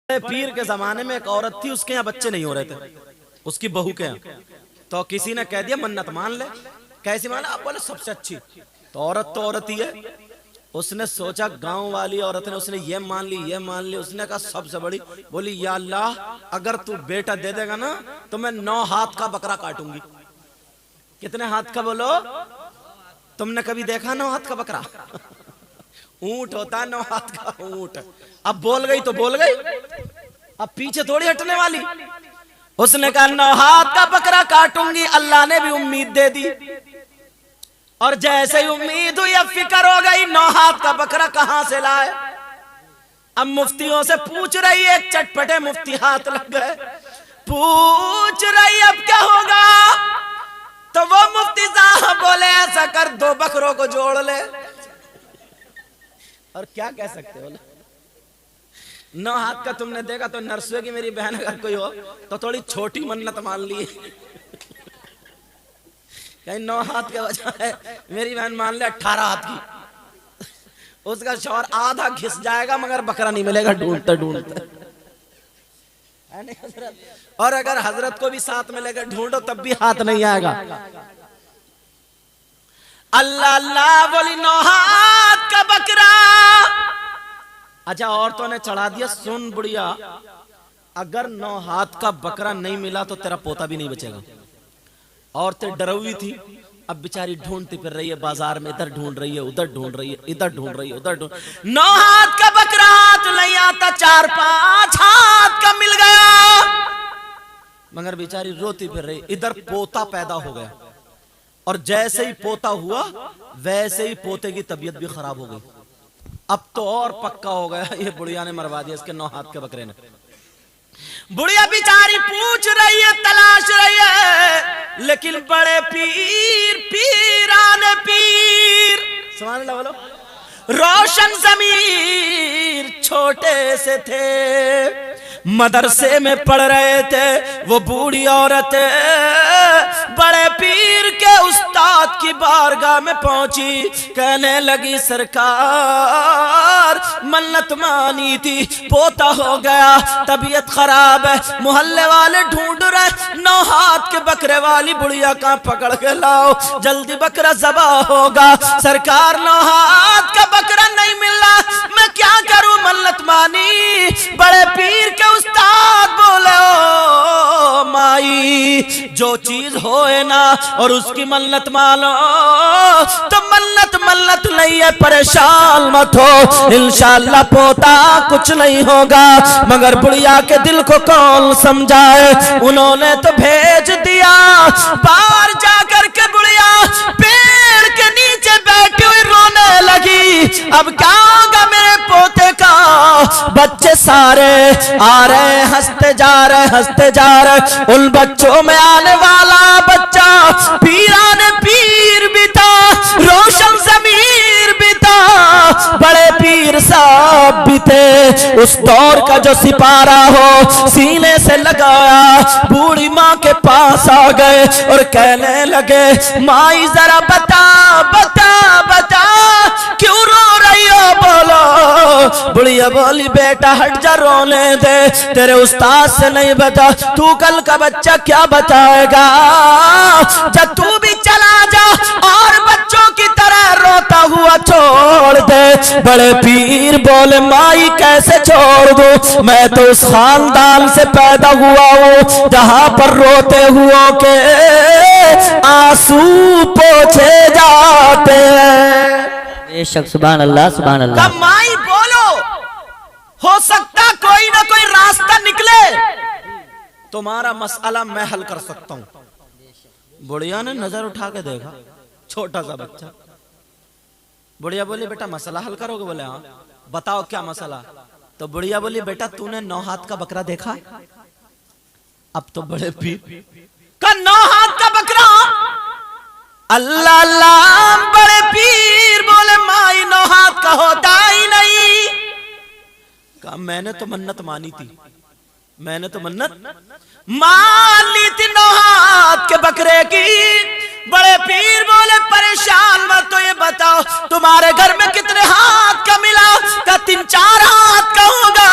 पीर के जमाने में एक औरत थी, उसके यहाँ बच्चे नहीं हो रहे थे, उसकी बहू के यहाँ। तो किसी ने कह दिया मन्नत मान ले। कैसी माना? आप बोले सबसे अच्छी। तो औरत ही है। उसने सोचा गांव वाली औरत ने, उसने ये मान ली ये मान ली। उसने कहा सबसे बड़ी, बोली या अल्लाह अगर तू बेटा दे देगा ना तो मैं 9 हाथ का बकरा काटूंगी। कितने हाथ का बोलो? तुमने कभी देखा 9 हाथ का बकरा? ऊंट होता है 9 हाथ का ऊंट। अब बोल गई तो बोल गई, अब पीछे थोड़ी हटने वाली। उसने कहा 9 हाथ का बकरा काटूंगी। अल्लाह ने भी उम्मीद दे दी, और जैसे ही उम्मीद हुई अब फिक्र हो गई 9 हाथ का बकरा कहां से लाए। अब मुफ्तियों से पूछ रही है, एक चटपटे मुफ्ती हाथ लग गए, पूछ रही अब क्या होगा। तो वो मुफ्ती साहब बोले ऐसा कर 2 बकरों को जोड़ ले। और क्या कह सकते हो? 9 हाथ का तुमने देखा तो नरसुए की मेरी बहन अगर कोई हो तो थोड़ी छोटी मन्नत मान ली। कहीं 9 हाथ के बजाय मेरी बहन मान ले 18 हाथ की। उसका शौहर आधा घिस जाएगा मगर बकरा नहीं मिलेगा ढूंढते ढूंढते। और अगर हजरत को भी साथ में लेकर ढूंढो तब भी हाथ नहीं आएगा। अल्लाह अल्लाह बोली 9 हाथ का बकरा। अच्छा औरतों ने चढ़ा दिया, सुन बुढ़िया अगर 9 हाथ का बकरा नहीं मिला तो तेरा पोता भी नहीं बचेगा। औरतें डरी थी, अब बेचारी ढूंढती फिर रही है बाजार में, इधर ढूंढ रही है उधर ढूंढ रही है, इधर ढूंढ रही है उधर ढूंढ। 9 हाथ का बकरा हाथ नहीं आता, 4-5 हाथ का मिल गया मगर बेचारी रोती फिर रही। इधर पोता पैदा हो गया, और जैसे ही पोता हुआ वैसे ही पोते की तबीयत भी खराब हो गई। अब तो और पक्का हो गया ये बुढ़िया ने मरवा दिया इसके 9 हाथ के बकरे ने। बुढ़िया बेचारी पूछ रही है, तलाश रही है, लेकिन बड़े पीराने पीर सुभान अल्लाह बोलो, रोशन ज़मीर छोटे से थे, मदरसे में पढ़ रहे थे। वो बूढ़ी औरत बड़े पीर के उस्ताद की बारगाह में पहुंची, कहने लगी सरकार मन्नत मानी थी, पोता हो गया, तबीयत खराब है, मोहल्ले वाले ढूंढ रहे, 9 हाथ के बकरे वाली बुढ़िया का पकड़ के लाओ, जल्दी बकरा ज़बा होगा। सरकार 9 हाथ का बकरा नहीं मिल रहा, मैं क्या करूं? मन्नत मानी। बड़े पीर के उस्ताद बोले ओ माई जो चीज होए ना और उसकी मन्नत मानो तो मन्नत नहीं है, परेशान मत हो, इंशाअल्लाह पोता कुछ नहीं होगा। मगर बुढ़िया के दिल को कौन समझाए? उन्होंने तो भेज दिया। बाहर जाकर के बुढ़िया पेड़ के नीचे बैठी हुई रोने लगी, अब क्या होगा मेरे पोते का? बच्चे सारे आ रहे हंसते जा रहे हंसते जा रहे। उन बच्चों में आने वाला बच्चा पीराने पीर भी था, रोशन ज़मीर भी था, बड़े पीर साहब भी थे। उस दौर का जो सिपारा हो सीने से लगाया, बूढ़ी माँ के पास आ गए और कहने लगे माई जरा बता बता बता क्यों रो रही हो, बोलो। बुढ़िया बोली बेटा हट जा, रोने दे, तेरे उस्ताद से नहीं बता, तू कल का बच्चा क्या बताएगा? जब तू भी चला जा और बच्चों की तरह रोता हुआ छोड़ दे। बड़े पीर बोले माई कैसे छोड़ दूं, मैं तो उस खानदान से पैदा हुआ हूँ जहां पर रोते हुओं के आंसू पोछे जाते हैं। बेशक सुभान अल्लाह सुभान अल्लाह। माई बोलो, हो सकता कोई ना कोई रास्ता निकले, तुम्हारा मसला मैं हल कर सकता हूं। बुढ़िया ने नजर उठा के देखा, छोटा सा बच्चा। बुढ़िया बोली बेटा मसला हल करोगे? बोले हाँ। बताओ क्या मसला? तो बुढ़िया बोली बेटा तूने 9 हाथ का बकरा देखा? अब तो बड़े पीर का 9 हाथ का बकरा। अल्लाह अल्लाह, बड़े पीर बोले माई 9 हाथ का होता ही नहीं। कहा मैंने तो मन्नत मानी थी, मैंने तो मन्नत मान ली थी 9 हाथ के बकरे की, बड़े पीर बोले परेशान मत, तो ये बताओ तुम्हारे घर में कितने हाथ का मिला? का 3-4 हाथ का होगा।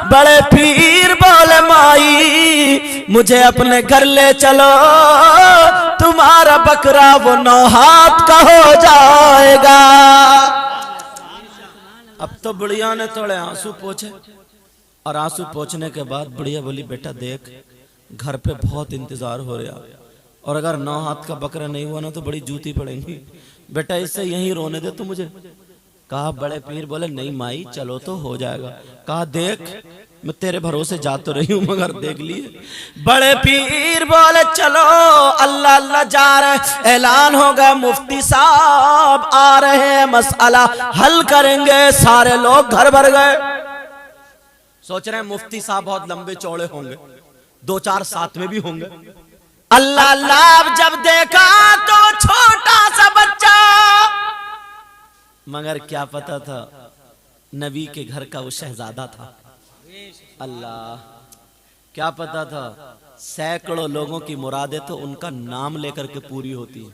बड़े पीर बोले माई मुझे अपने घर ले चलो, तुम्हारा बकरा वो 9 हाथ का हो जाएगा। अब तो बुढ़िया ने थोड़े आंसू पोंछे, और आंसू पोंछने के बाद बुढ़िया बोली बेटा देख घर पे बहुत इंतजार हो रहा, और अगर 9 हाथ का बकरा नहीं हुआ ना तो बड़ी जूती पड़ेगी, बेटा इससे यहीं रोने दे तू मुझे। कहा बड़े पीर बोले नहीं माई चलो तो हो जाएगा। कहा देख मैं तेरे भरोसे जा तो रही हूं मगर देख लिए। बड़े पीर बोले चलो अल्लाह अल्लाह जा रहे, ऐलान होगा मुफ्ती साहब आ रहे हैं, मसला हल करेंगे। सारे लोग घर भर गए। सोच रहे हैं मुफ्ती साहब बहुत लंबे चौड़े होंगे, 2-4 साथ में भी होंगे। अल्लाह अल्लाह जब देखा तो छोटा सा बच्चा, मगर क्या पता था नबी के घर का वो शहजादा था। अल्लाह क्या पता था सैकड़ों लोगों की मुरादें तो उनका नाम लेकर के पूरी होती है।